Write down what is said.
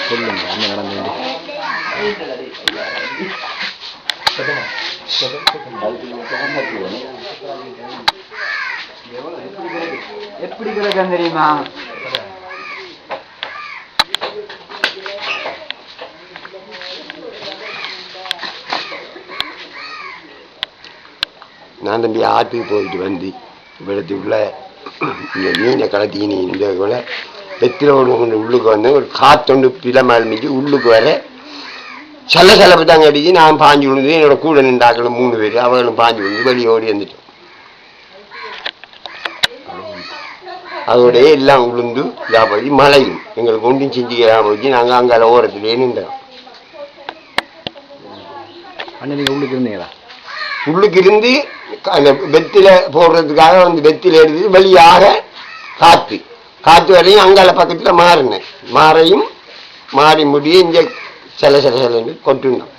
சொல்லுங்க என்ன நடந்தது. எப்படி கிடக்கும் தெரியுமா? நான் தம்பி ஆற்றுக்கு போயிட்டு வந்து இவ்வளத்துக்குள்ள இந்த மீனை கலத்தி நீ இந்த போல வெத்தில ஒன்று உள்ளுக்கு வந்து ஒரு காத்தொண்டு பிளமால் மிஞ்சி உள்ளுக்கு வர சலசலப்பு தாங்க அடிச்சு நான் பாஞ்சு விழுந்து என்னோட கூட நின்றாக்களும் 3 பேர் அவர்களும் பாஞ்சு விழுந்து வெளியே ஓடி வந்துட்டோம். அதோடைய எல்லாம் உளுந்து இதா போய் மழையும் எங்களுக்கு ஒன்றும் செஞ்சுக்கிறா போச்சு. நாங்கள் அங்கால ஓரத்துலேயே நின்றோம். அண்ணன் நீங்கள் உள்ளுக்கு இருந்தீங்களா? உள்ளுக்கு இருந்து அந்த வெத்தில போடுறதுக்காக வந்து வெத்தில எடுத்து வெளியாக காற்று வரையும் அங்கால பக்கத்தில் மாறினேன். மாறையும் மாறி முடிய இங்கே சில கொட்டுனோம்.